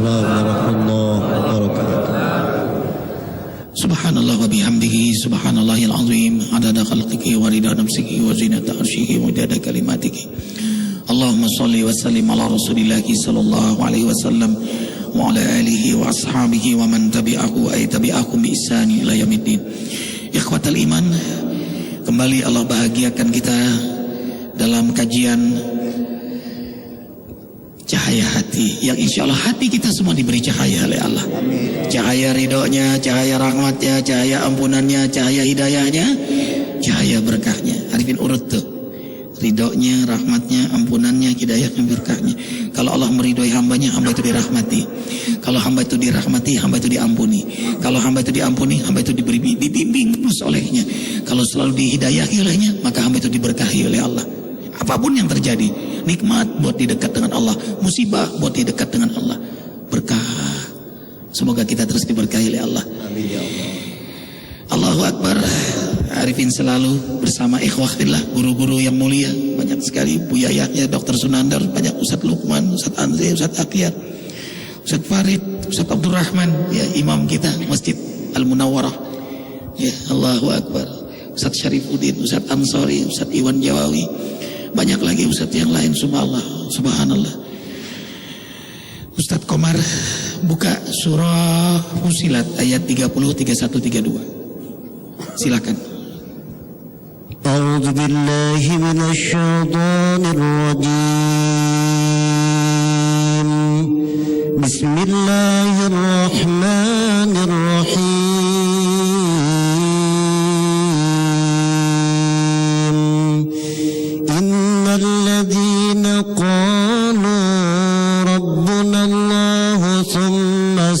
Waalaikumsalam warahmatullahi wabarakatuh. Subhanallah wa bihamdihi subhanallahil azim adada khalqihi wa rida nafsihi wa zinata arsyihi wa midada kalimatihi. Allahumma shalli wa sallim ala Rasulillah sallallahu alaihi wasallam wa ala alihi wa ashabihi wa man tabi'ahu ay tabi'akum bi ihsani ila yaumiddin. Ikhwatal iman, kembali Allah bahagiakan kita dalam kajian cahaya hati, yang insya Allah hati kita semua diberi cahaya oleh Allah. Cahaya ridhonya, cahaya rahmatnya, cahaya ampunannya, cahaya hidayahnya, cahaya berkahnya. Arifin urut tuh, ridhonya, rahmatnya, ampunannya, hidayahnya, berkahnya. Kalau Allah meridhoi hambanya, hamba itu dirahmati. Kalau hamba itu dirahmati, hamba itu diampuni. Kalau hamba itu diampuni, hamba itu dibimbing terus olehnya. Kalau selalu dihidayahi olehnya, maka hamba itu diberkahi oleh Allah. Apapun yang terjadi, nikmat buat di dekat dengan Allah, musibah buat di dekat dengan Allah, berkah. Semoga kita terus diberkahi oleh Allah. Amin ya Allah. Allahu Akbar. Arifin selalu bersama ikhwah fillah, guru-guru yang mulia, banyak sekali, Buya Yahya, Dr. Sunandar, banyak Ustadz Lukman, Ustadz Andri, Ustadz Akyar, Ustadz Farid, Ustadz Abdurrahman, ya imam kita Masjid Al-Munawwarah. Ya Allahu Akbar. Ustadz Syarifuddin, Ustadz Ansori, Ustadz Iwan Jawawi, banyak lagi Ustadz yang lain. Subhanallah. Ustadz Komar buka surah Fusilat ayat 30, 31, 32. Silakan. A'udzu billahi minasyaitonir rajim. Bismillahirrahmanirrahim. Innal ladzina qalu rabbuna Allah tsumma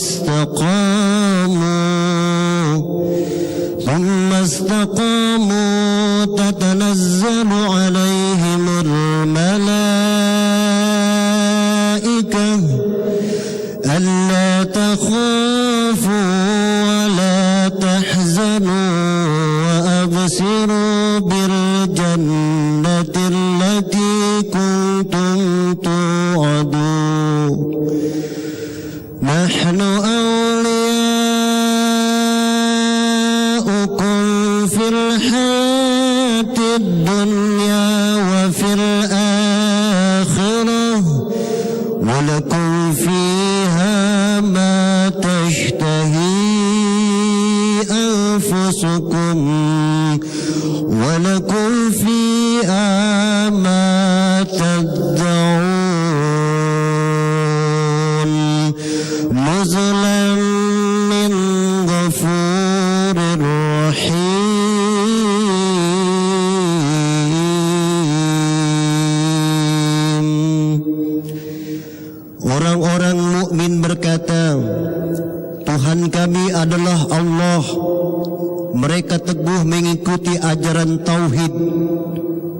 istaqamu tatanazzalu alaihimul malaikah alla takhafu wa la tahzanu wa absiru bil jannati allati kuntum tu'adun. Nahnu awliya'ukum fil hayatid dunya wa fil akhirah wa lakum fiha ma tashtahi anfusukum wa lakum fiha ma tad'un nuzulan min ghafurir rahim. Orang-orang mukmin berkata, Tuhan kami adalah Allah. Mereka teguh mengikuti ajaran tauhid.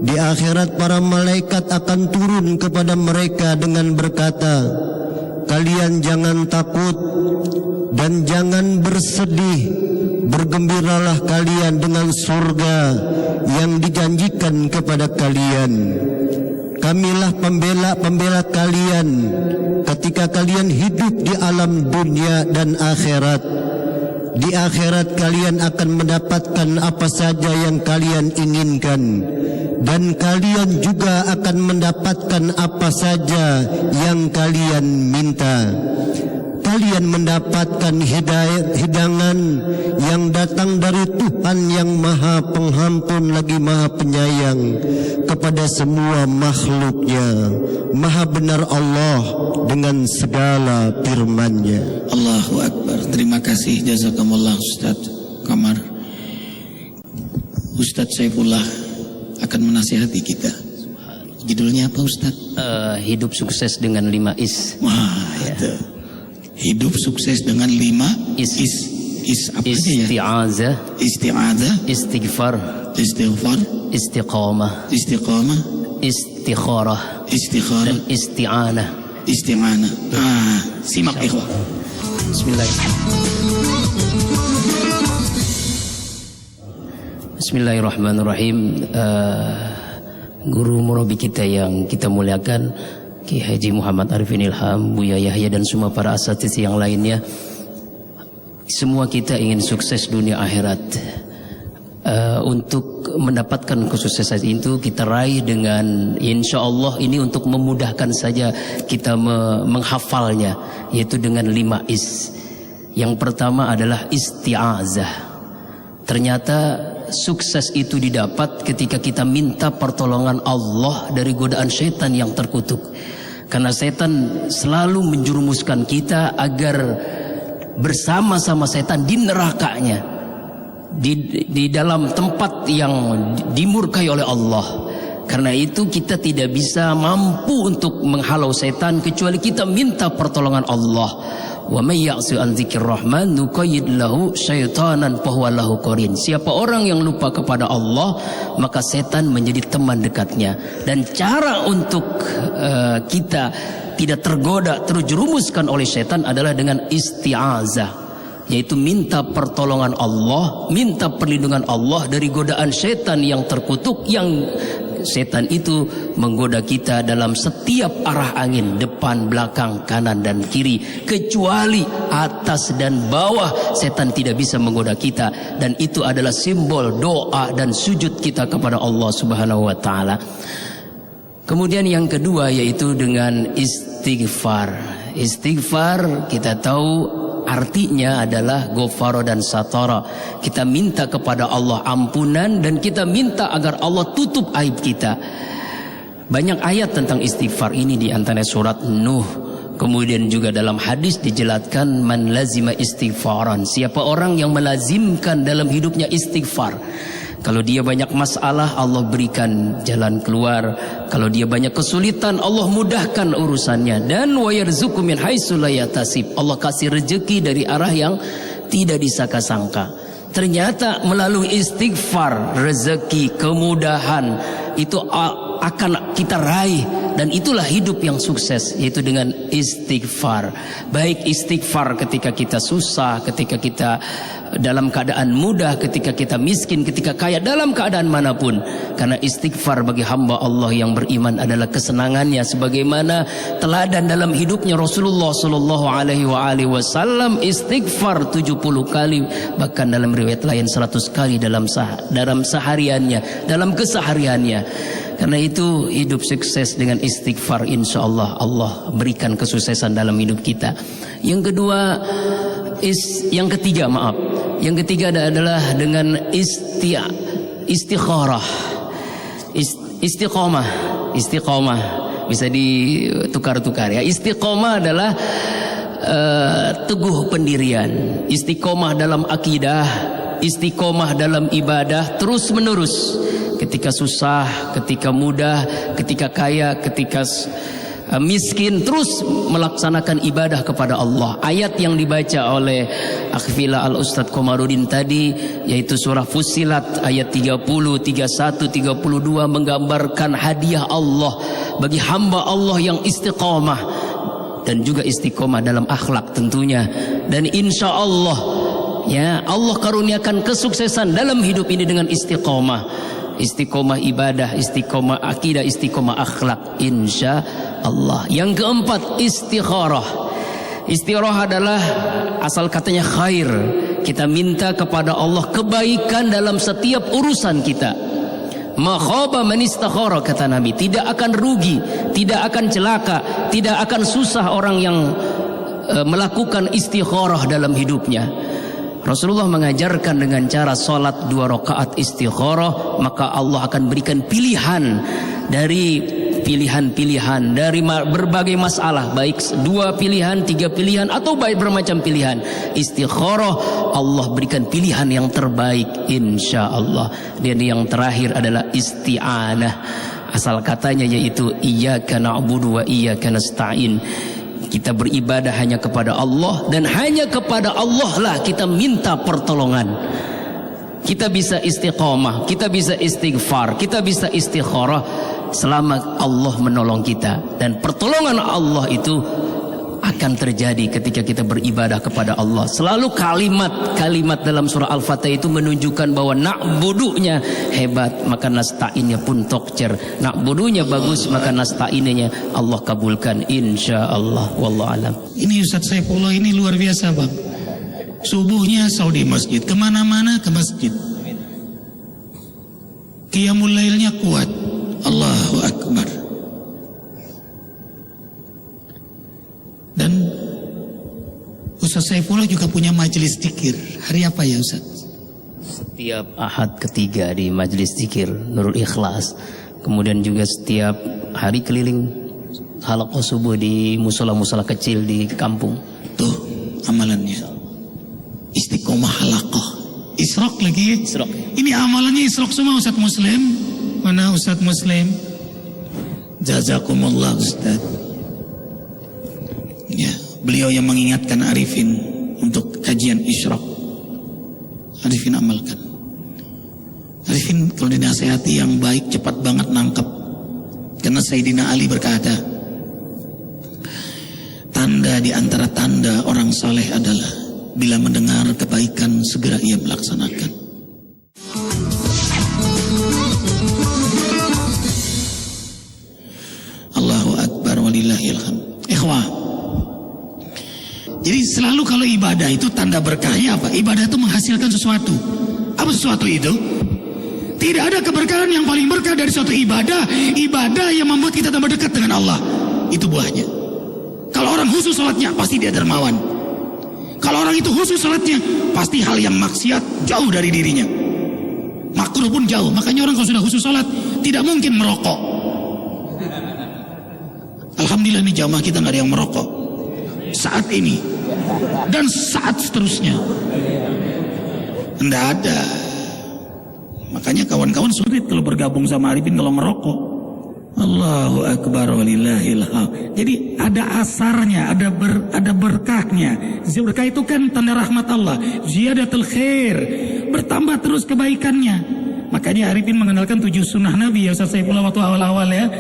Di akhirat para malaikat akan turun kepada mereka dengan berkata, kalian jangan takut dan jangan bersedih. Bergembiralah kalian dengan surga yang dijanjikan kepada kalian. Kamilah pembela-pembela kalian ketika kalian hidup di alam dunia dan akhirat. Di akhirat kalian akan mendapatkan apa saja yang kalian inginkan, dan kalian juga akan mendapatkan apa saja yang kalian minta. Kalian mendapatkan hidangan yang datang dari Tuhan yang Maha Pengampun lagi Maha Penyayang kepada semua makhluknya. Maha benar Allah dengan segala firman-Nya. Allahu Akbar. Terima kasih, jazakumullah Ustaz Komar. Ustaz Saifullah akan menasihati kita. Judulnya apa Ustaz? Hidup sukses dengan 5 is. Wah, itu. Hidup sukses dengan 5 is apa aja ya? Isti'adzah, Istighfar, istiqamah, istikharah, dan isti'anah. Simak ikhwah. Bismillahirrahmanirrahim. Guru murabi kita yang kita muliakan, Ki Haji Muhammad Arifin Ilham, Buya Yahya dan semua para asatidz yang lainnya. Semua kita ingin sukses dunia akhirat. Untuk mendapatkan kesuksesan itu kita raih dengan insya Allah ini untuk memudahkan saja kita menghafalnya, yaitu dengan 5 is. Yang pertama adalah isti'azah. Ternyata sukses itu didapat ketika kita minta pertolongan Allah dari godaan setan yang terkutuk. Karena setan selalu menjerumuskan kita agar bersama-sama setan di nerakanya, di dalam tempat yang dimurkai oleh Allah. Karena itu kita tidak bisa mampu untuk menghalau setan kecuali kita minta pertolongan Allah. Wa may ya'su an dzikrir rahman nuqayyid lahu syaitanan fahuwa lahu qarin. Siapa orang yang lupa kepada Allah, maka setan menjadi teman dekatnya. Dan cara untuk kita tidak tergoda, terjerumuskan oleh setan adalah dengan isti'azah, yaitu minta pertolongan Allah, minta perlindungan Allah dari godaan setan yang terkutuk, yang setan itu menggoda kita dalam setiap arah angin, depan, belakang, kanan dan kiri, kecuali atas dan bawah setan tidak bisa menggoda kita. Dan itu adalah simbol doa dan sujud kita kepada Allah Subhanahu wa taala. Kemudian yang kedua yaitu dengan istighfar. Istighfar kita tahu artinya adalah ghafara dan satara. Kita minta kepada Allah ampunan dan kita minta agar Allah tutup aib kita. Banyak ayat tentang istighfar ini di antara surat Nuh. Kemudian juga dalam hadis dijelaskan man lazima istighfaran. Siapa orang yang melazimkan dalam hidupnya istighfar. Kalau dia banyak masalah, Allah berikan jalan keluar. Kalau dia banyak kesulitan, Allah mudahkan urusannya. Dan wa yarzuqu min haitsu la yahtasib. Allah kasih rezeki dari arah yang tidak disangka-sangka. Ternyata melalui istighfar, rezeki, kemudahan itu akan kita raih. Dan itulah hidup yang sukses, yaitu dengan istighfar. Baik istighfar ketika kita susah, ketika kita dalam keadaan mudah, ketika kita miskin, ketika kaya, dalam keadaan manapun. Karena istighfar bagi hamba Allah yang beriman adalah kesenangannya, sebagaimana teladan dalam hidupnya Rasulullah sallallahu alaihi wasallam, istighfar 70 kali, bahkan dalam riwayat lain 100 kali dalam sehariannya, dalam kesehariannya. Karena itu hidup sukses dengan istighfar, insya Allah Allah berikan kesuksesan dalam hidup kita. Yang ketiga adalah dengan istikharah, istiqomah bisa ditukar-tukar ya. Istiqomah adalah teguh pendirian, istiqomah dalam akidah, istiqomah dalam ibadah terus menerus. Ketika susah, ketika mudah, ketika kaya, ketika miskin, terus melaksanakan ibadah kepada Allah. Ayat yang dibaca oleh Akhfila Al-Ustadz Komarudin tadi, yaitu surah Fussilat ayat 30, 31, 32, menggambarkan hadiah Allah bagi hamba Allah yang istiqomah. Dan juga istiqomah dalam akhlak tentunya. Dan insya Allah ya, Allah karuniakan kesuksesan dalam hidup ini dengan istiqomah. Istiqomah ibadah, istiqomah akidah, istiqomah akhlak, insya Allah. Yang keempat, istikharah. Istikharah adalah asal katanya khair. Kita minta kepada Allah kebaikan dalam setiap urusan kita. Ma khaba man istakhara, kata Nabi. Tidak akan rugi, tidak akan celaka, tidak akan susah orang yang melakukan istikharah dalam hidupnya. Rasulullah mengajarkan dengan cara salat 2 rakaat istikharah, maka Allah akan berikan pilihan dari pilihan-pilihan dari berbagai masalah, baik 2 pilihan, 3 pilihan atau baik bermacam pilihan. Istikharah Allah berikan pilihan yang terbaik, insya Allah. Dan yang terakhir adalah isti'anah. Asal katanya yaitu iyyaka na'budu wa iyyaka nasta'in. Kita beribadah hanya kepada Allah, dan hanya kepada Allah lah kita minta pertolongan. Kita bisa istiqomah, kita bisa istighfar, kita bisa istikharah selama Allah menolong kita. Dan pertolongan Allah itu akan terjadi ketika kita beribadah kepada Allah. Selalu kalimat dalam surah Al-Fatihah itu menunjukkan bahwa na'budunya hebat, maka nasta'innya pun tokcer. Na'budunya bagus, maka nasta'innya Allah kabulkan insyaallah. Wallahu alam. Ini Ustaz Saifullah ini luar biasa Bang. Subuhnya Saudi masjid, kemana-mana ke masjid. Qiyamul lailnya kuat. Allahu Akbar. Dan Ustaz Saifullah juga punya majelis zikir. Hari apa ya Ustaz? Setiap Ahad ketiga di majelis zikir Nurul Ikhlas. Kemudian juga setiap hari keliling halaqah subuh di musola-musola kecil di kampung. Tuh amalannya. Istiqomah halaqah. Israq lagi ya? Israq. Ini amalannya Israq semua Ustaz Muslim. Mana Ustaz Muslim? Jazakumullah Ustaz. Ya, beliau yang mengingatkan Arifin untuk kajian Isyraq. Arifin amalkan. Arifin kalau dinasihati yang baik cepat banget nangkep. Karena Sayyidina Ali berkata, tanda di antara tanda orang saleh adalah bila mendengar kebaikan segera ia melaksanakan. Allahu Akbar walillahil hamd. Ikhwah, jadi selalu kalau ibadah itu tanda berkahnya apa? Ibadah itu menghasilkan sesuatu. Apa sesuatu itu? Tidak ada keberkahan yang paling berkah dari suatu ibadah. Ibadah yang membuat kita tambah dekat dengan Allah. Itu buahnya. Kalau orang khusus salatnya, pasti dia dermawan. Kalau orang itu khusus salatnya, pasti hal yang maksiat jauh dari dirinya. Makruh pun jauh. Makanya orang kalau sudah khusus salat, tidak mungkin merokok. Alhamdulillah nih jamaah kita nggak ada yang merokok saat ini dan saat seterusnya. Nggak ada. Makanya kawan-kawan sulit kalau bergabung sama Arifin kalau merokok. Allahu Akbar walillahil hamd. Jadi ada asarnya, ada berkahnya. Berkah itu kan tanda rahmat Allah. Ziyadatul khair, bertambah terus kebaikannya. Makanya Arifin mengenalkan 7 sunnah Nabi ya Ustaz Saifullah waktu awal-awal ya.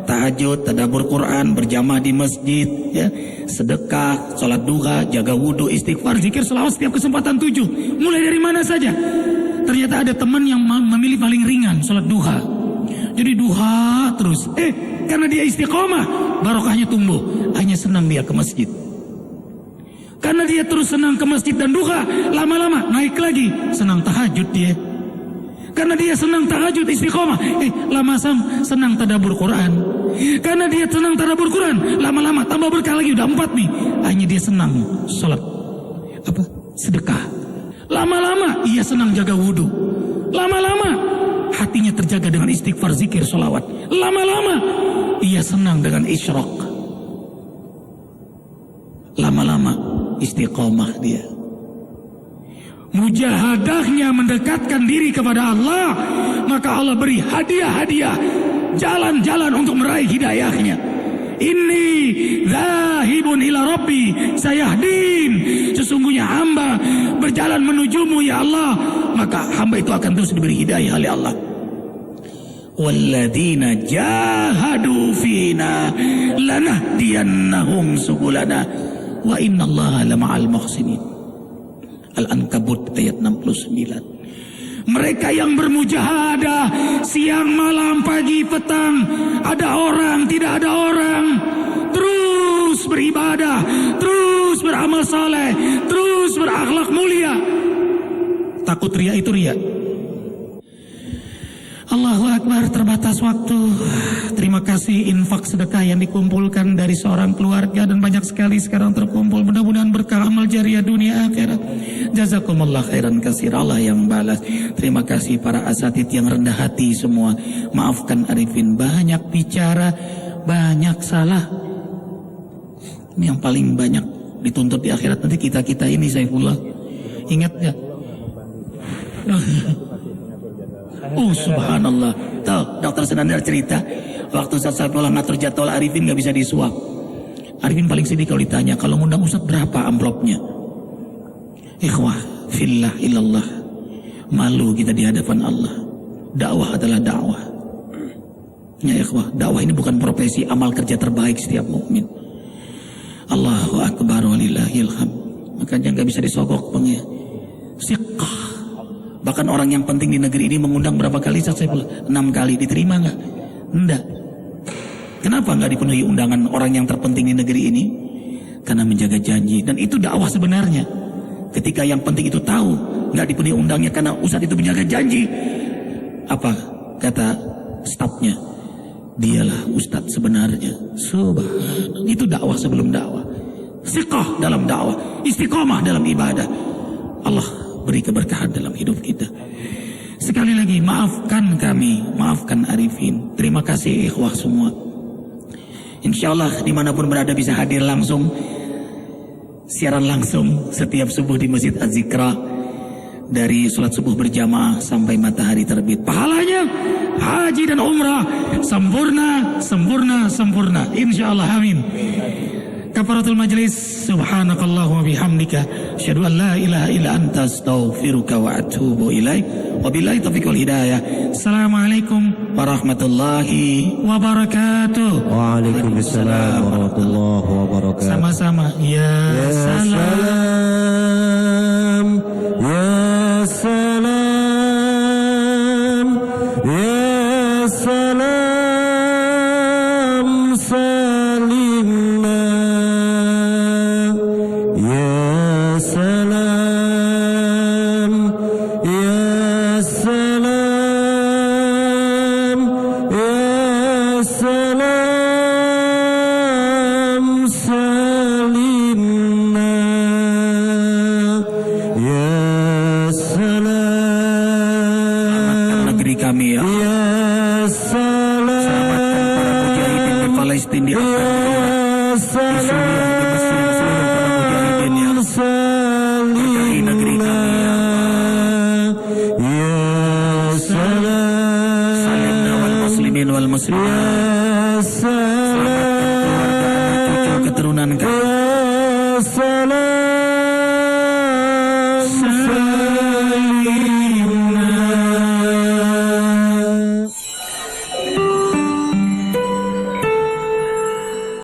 Tahajud, tadabbur Quran, berjamaah di masjid, ya, sedekah, sholat duha, jaga wudhu, istighfar, zikir, selawat setiap kesempatan 7. Mulai dari mana saja? Ternyata ada teman yang memilih paling ringan, sholat duha. Jadi duha terus. Karena dia istiqomah, barokahnya tumbuh. Hanya senang dia ke masjid. Karena dia terus senang ke masjid dan duha, lama-lama naik lagi, senang tahajud dia. Karena dia senang tahajud istiqomah, lama senang tadabbur Quran. Karena dia senang tadabbur Quran, lama-lama tambah berkah lagi, udah 4 nih. Hanya dia senang sholat sedekah. Lama-lama ia senang jaga wudhu. Lama-lama hatinya terjaga dengan istighfar, zikir, sholawat. Lama-lama ia senang dengan isyraq. Lama-lama istiqomah dia. Mujahadahnya mendekatkan diri kepada Allah, maka Allah beri hadiah-hadiah, jalan-jalan untuk meraih hidayahnya. Inni zahibun ila rabbi sayahdin. Sesungguhnya hamba berjalan menujumu ya Allah, maka hamba itu akan terus diberi hidayah oleh Allah. Walladzina jahadu fina lanahdiyannahum subulana wa innallaha lama'al muhsinin. Al-Ankabut ayat 69. Mereka yang bermujahadah siang malam pagi petang, ada orang tidak ada orang, terus beribadah, terus beramal saleh, terus berakhlak mulia. Takut riya itu riya. Allahu Akbar, terbatas waktu. Terima kasih infak sedekah yang dikumpulkan dari seorang keluarga dan banyak sekali sekarang terkumpul. Mudah-mudahan berkah amal jariah dunia akhirat. Jazakumullah khairan katsir, Allah yang balas. Terima kasih para asatid yang rendah hati semua. Maafkan Arifin, banyak bicara, banyak salah. Ini yang paling banyak dituntut di akhirat nanti kita ini Saifullah. Ingat ya? Oh subhanallah. Tahu Dokter Senandar cerita waktu Ustaz Saifullah ngatur jadwal Arifin gak bisa disuap. Arifin paling sedih kalau ditanya, kalau ngundang Ustaz berapa amplopnya? Ikhwah fillah illallah, malu kita di hadapan Allah. Dakwah adalah dakwah. Ya ikhwah, dakwah ini bukan profesi, amal kerja terbaik setiap mukmin. Allahu Akbar walillahil hamd. Makanya nggak bisa disogok bang ya. Siqah. Bahkan orang yang penting di negeri ini mengundang berapa kali Ustaz Saifullah? 6 kali, diterima nggak? Enggak. Kenapa nggak dipenuhi undangan orang yang terpenting di negeri ini? Karena menjaga janji, dan itu dakwah sebenarnya. Ketika yang penting itu tahu nggak dipenuhi undangnya karena ustadz itu menjaga janji, apa kata stafnya? Dialah ustadz sebenarnya. Subhanallah. Itu dakwah sebelum dakwah. Siqah dalam dakwah, istiqomah dalam ibadah. Allah beri keberkahan dalam hidup kita. Sekali lagi maafkan kami, maafkan Arifin. Terima kasih ikhwah semua. Insyaallah dimanapun berada bisa hadir langsung, siaran langsung setiap subuh di Masjid Az-Zikra, dari sholat subuh berjamaah sampai matahari terbit. Pahalanya haji dan umrah sempurna, sempurna, sempurna. Insyaallah, amin. Kafaratul majlis, subhanakallahumma bihamdika, asyhadu an la ilaha illa anta, astaghfiruka wa atubu ilaik. Wabillahi taufiq wal hidayah. Assalamualaikum warahmatullahi wabarakatuh. Waalaikumsalam warahmatullahi wabarakatuh. Sama-sama. Ya salam, Ya salam, Ya salam, salimna. Ya salam, Ya salam, Ya salam, salimna. Ya salam, negeri kami ya. Ya salam, Selamatkan para mujahidin di Palestina, di Afghanistan, Ya di Suriah, di Mesir, seluruh para mujahidin ya. Berkahi negeri kami ya. Ya salam, Salimna wal muslimin wal muslimat. Ya salam, Selamatkan keluarga, anak cucu, keturunan kami. Ya salam.